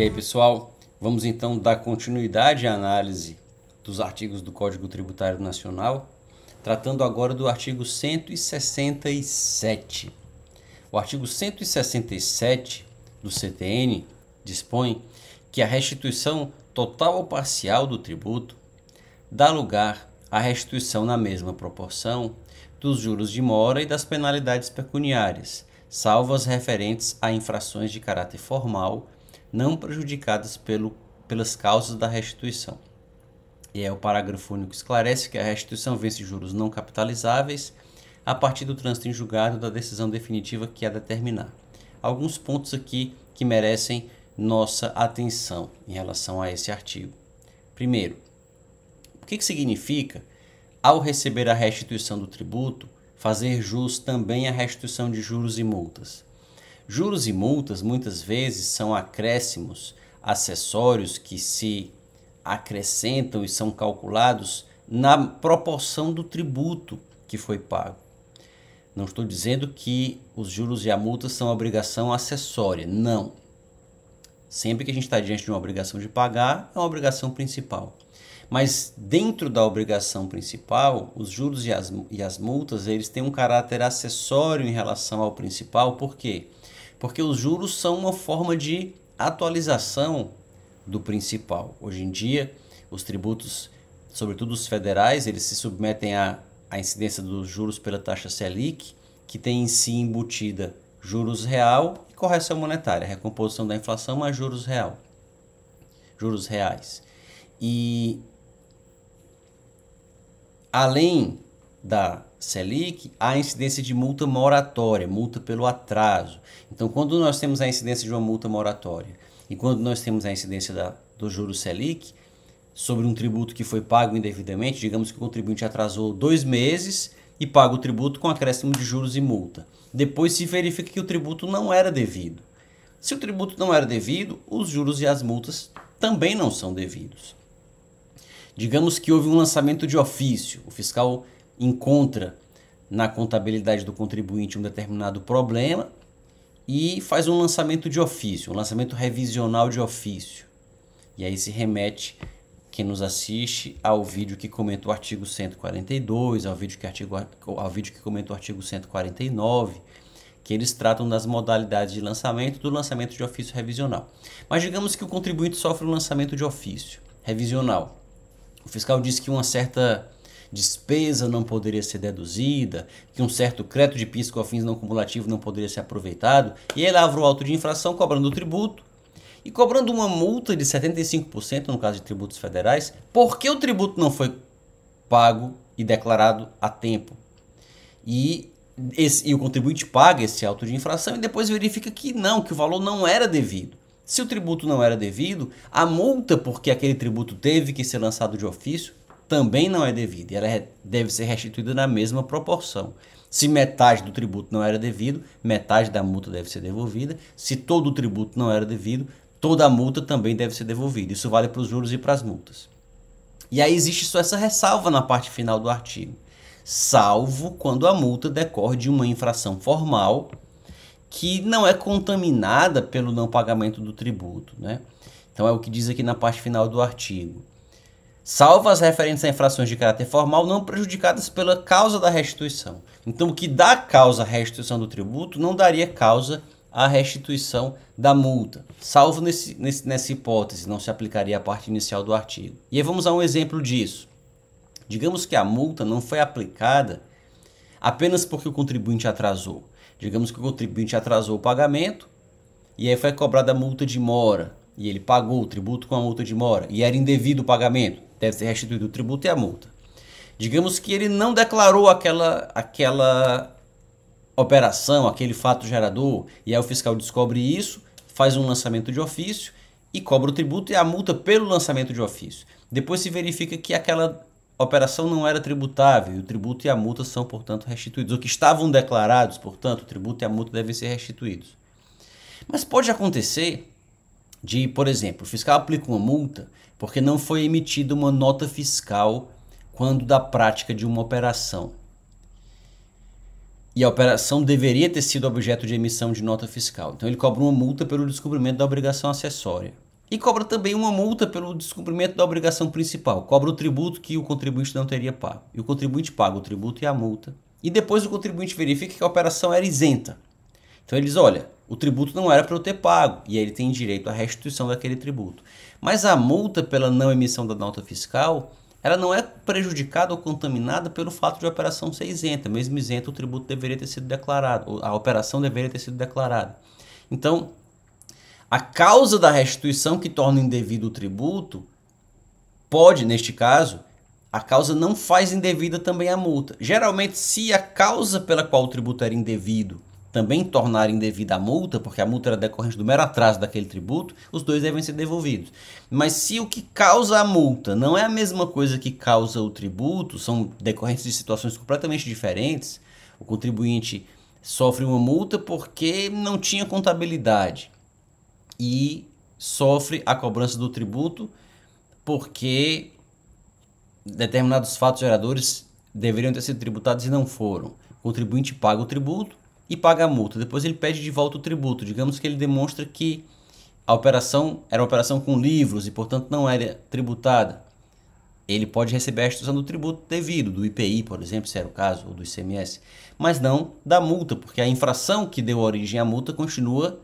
aí, pessoal, vamos então dar continuidade à análise dos artigos do Código Tributário Nacional, tratando agora do artigo 167. O artigo 167 do CTN dispõe que a restituição total ou parcial do tributo dá lugar à restituição na mesma proporção dos juros de mora e das penalidades pecuniárias, salvo as referentes a infrações de caráter formal, não prejudicadas pelas causas da restituição. E o parágrafo único esclarece que a restituição vence juros não capitalizáveis a partir do trânsito em julgado da decisão definitiva que a determinar. Alguns pontos aqui que merecem nossa atenção em relação a esse artigo. Primeiro, o que significa, ao receber a restituição do tributo, fazer jus também à restituição de juros e multas? Juros e multas muitas vezes são acréscimos acessórios que se acrescentam e são calculados na proporção do tributo que foi pago. Não estou dizendo que os juros e a multa são obrigação acessória, não. Sempre que a gente está diante de uma obrigação de pagar, é uma obrigação principal. Mas dentro da obrigação principal, os juros e as multas, eles têm um caráter acessório em relação ao principal. Por quê? Porque os juros são uma forma de atualização do principal. Hoje em dia, os tributos, sobretudo os federais, eles se submetem à incidência dos juros pela taxa Selic, que tem em si embutida juros real e correção monetária, recomposição da inflação mais juros reais. E além da Selic, há a incidência de multa moratória, multa pelo atraso. Então, quando nós temos a incidência de uma multa moratória e quando nós temos a incidência do juros Selic sobre um tributo que foi pago indevidamente, digamos que o contribuinte atrasou 2 meses e paga o tributo com acréscimo de juros e multa. Depois se verifica que o tributo não era devido. Se o tributo não era devido, os juros e as multas também não são devidos. Digamos que houve um lançamento de ofício, o fiscal encontra na contabilidade do contribuinte um determinado problema e faz um lançamento de ofício, um lançamento revisional de ofício. E aí se remete, quem nos assiste, ao vídeo que comenta o artigo 142, ao vídeo que comenta o artigo 149, que eles tratam das modalidades de lançamento do lançamento de ofício revisional. Mas digamos que o contribuinte sofre um lançamento de ofício revisional. O fiscal diz que uma certa despesa não poderia ser deduzida, que um certo crédito de PIS e COFINS não cumulativo não poderia ser aproveitado, e ele lavra o auto de infração cobrando o tributo e cobrando uma multa de 75% no caso de tributos federais, porque o tributo não foi pago e declarado a tempo. E o contribuinte paga esse auto de infração e depois verifica que o valor não era devido. Se o tributo não era devido, a multa porque aquele tributo teve que ser lançado de ofício também não é devida. E ela deve ser restituída na mesma proporção. Se metade do tributo não era devido, metade da multa deve ser devolvida. Se todo o tributo não era devido, toda a multa também deve ser devolvida. Isso vale para os juros e para as multas. E aí existe só essa ressalva na parte final do artigo. Salvo quando a multa decorre de uma infração formal que não é contaminada pelo não pagamento do tributo, né? Então é o que diz aqui na parte final do artigo. Salvo as referentes a infrações de caráter formal não prejudicadas pela causa da restituição. Então o que dá causa à restituição do tributo não daria causa à restituição da multa. Salvo nessa hipótese, não se aplicaria a parte inicial do artigo. E aí vamos a um exemplo disso. Digamos que a multa não foi aplicada apenas porque o contribuinte atrasou. Digamos que o contribuinte atrasou o pagamento e aí foi cobrada a multa de mora e ele pagou o tributo com a multa de mora e era indevido o pagamento, deve ser restituído o tributo e a multa. Digamos que ele não declarou aquela operação, aquele fato gerador e aí o fiscal descobre isso, faz um lançamento de ofício e cobra o tributo e a multa pelo lançamento de ofício. Depois se verifica que aquela operação não era tributável e o tributo e a multa são, portanto, restituídos. Ou que estavam declarados, portanto, o tributo e a multa devem ser restituídos. Mas pode acontecer de, por exemplo, o fiscal aplica uma multa porque não foi emitida uma nota fiscal quando da prática de uma operação. E a operação deveria ter sido objeto de emissão de nota fiscal. Então ele cobra uma multa pelo descumprimento da obrigação acessória. E cobra também uma multa pelo descumprimento da obrigação principal. Cobra o tributo que o contribuinte não teria pago. E o contribuinte paga o tributo e a multa. E depois o contribuinte verifica que a operação era isenta. Então ele diz, olha, o tributo não era para eu ter pago. E aí ele tem direito à restituição daquele tributo. Mas a multa pela não emissão da nota fiscal, ela não é prejudicada ou contaminada pelo fato de a operação ser isenta. Mesmo isenta, o tributo deveria ter sido declarado. A operação deveria ter sido declarada. Então, a causa da restituição que torna indevido o tributo pode, neste caso, a causa não faz indevida também a multa. Geralmente, se a causa pela qual o tributo era indevido também tornar indevida a multa, porque a multa era decorrente do mero atraso daquele tributo, os dois devem ser devolvidos. Mas se o que causa a multa não é a mesma coisa que causa o tributo, são decorrentes de situações completamente diferentes, o contribuinte sofre uma multa porque não tinha contabilidade e sofre a cobrança do tributo porque determinados fatos geradores deveriam ter sido tributados e não foram. O contribuinte paga o tributo e paga a multa. Depois ele pede de volta o tributo. Digamos que ele demonstra que a operação era uma operação com livros e, portanto, não era tributada. Ele pode receber a restituição do tributo devido, do IPI, por exemplo, se era o caso, ou do ICMS, mas não da multa, porque a infração que deu origem à multa continua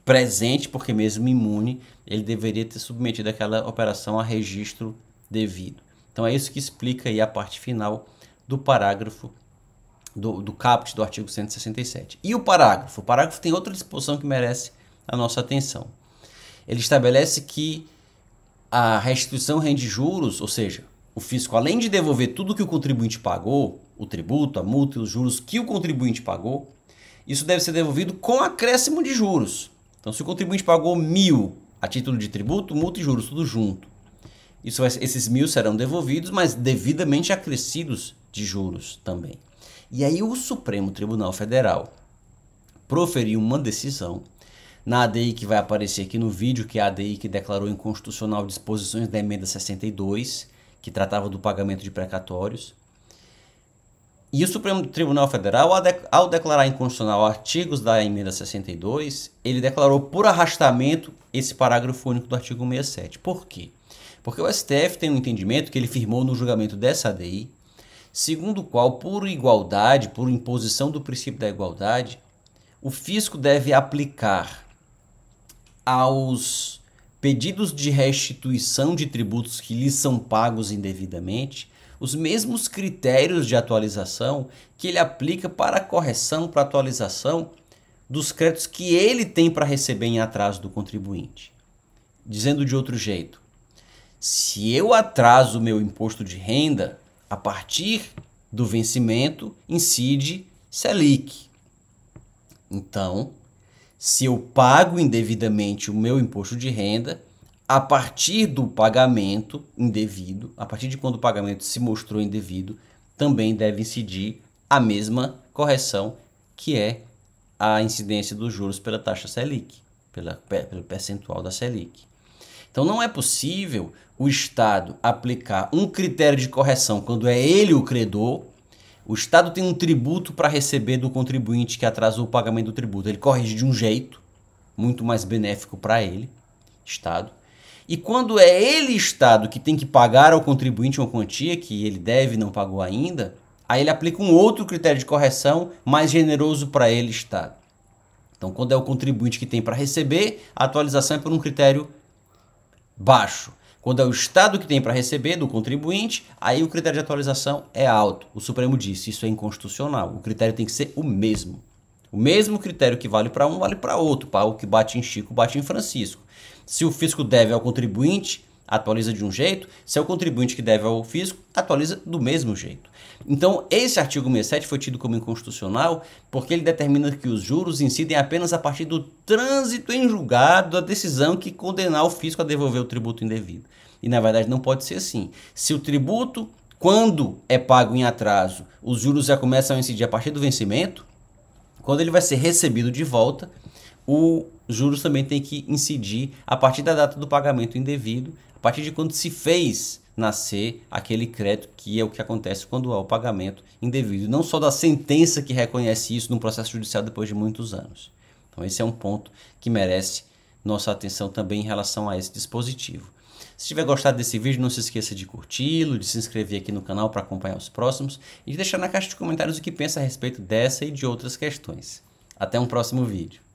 presente, porque mesmo imune, ele deveria ter submetido aquela operação a registro devido. Então é isso que explica aí a parte final do parágrafo do caput do artigo 167. E o parágrafo? O parágrafo tem outra disposição que merece a nossa atenção. Ele estabelece que a restituição rende juros, ou seja, o fisco, além de devolver tudo que o contribuinte pagou, o tributo, a multa e os juros que o contribuinte pagou, isso deve ser devolvido com acréscimo de juros. Então, se o contribuinte pagou 1.000 a título de tributo, multa e juros, tudo junto. Esses 1.000 serão devolvidos, mas devidamente acrescidos de juros também. E aí o Supremo Tribunal Federal proferiu uma decisão na ADI que vai aparecer aqui no vídeo, que é a ADI que declarou inconstitucional disposições da emenda 62, que tratava do pagamento de precatórios. E o Supremo Tribunal Federal, ao declarar inconstitucional artigos da emenda 62, ele declarou por arrastamento esse parágrafo único do artigo 67. Por quê? Porque o STF tem um entendimento que ele firmou no julgamento dessa ADI, segundo o qual, por igualdade, por imposição do princípio da igualdade, o fisco deve aplicar aos pedidos de restituição de tributos que lhes são pagos indevidamente os mesmos critérios de atualização que ele aplica para a correção, para a atualização dos créditos que ele tem para receber em atraso do contribuinte. Dizendo de outro jeito, se eu atraso o meu imposto de renda, a partir do vencimento incide Selic. Então, se eu pago indevidamente o meu imposto de renda, a partir do pagamento indevido, a partir de quando o pagamento se mostrou indevido, também deve incidir a mesma correção, que é a incidência dos juros pela taxa Selic, pelo percentual da Selic. Então não é possível o Estado aplicar um critério de correção quando é ele o credor. O Estado tem um tributo para receber do contribuinte que atrasou o pagamento do tributo. Ele corrige de um jeito muito mais benéfico para ele, Estado. E quando é ele, Estado, que tem que pagar ao contribuinte uma quantia que ele deve e não pagou ainda, aí ele aplica um outro critério de correção mais generoso para ele, Estado. Então, quando é o contribuinte que tem para receber, a atualização é por um critério baixo. Quando é o Estado que tem para receber do contribuinte, aí o critério de atualização é alto. O Supremo disse, isso é inconstitucional. O critério tem que ser o mesmo. O mesmo critério que vale para um, vale para outro. Para o que bate em Chico, bate em Francisco. Se o fisco deve ao contribuinte, atualiza de um jeito. Se é o contribuinte que deve ao fisco, atualiza do mesmo jeito. Então, esse artigo 67 foi tido como inconstitucional porque ele determina que os juros incidem apenas a partir do trânsito em julgado da decisão que condenar o fisco a devolver o tributo indevido. E, na verdade, não pode ser assim. Se o tributo, quando é pago em atraso, os juros já começam a incidir a partir do vencimento, quando ele vai ser recebido de volta, os juros também tem que incidir a partir da data do pagamento indevido, a partir de quando se fez nascer aquele crédito, que é o que acontece quando há o pagamento indevido. Não só da sentença que reconhece isso no processo judicial depois de muitos anos. Então esse é um ponto que merece nossa atenção também em relação a esse dispositivo. Se tiver gostado desse vídeo, não se esqueça de curti-lo, de se inscrever aqui no canal para acompanhar os próximos e de deixar na caixa de comentários o que pensa a respeito dessa e de outras questões. Até um próximo vídeo.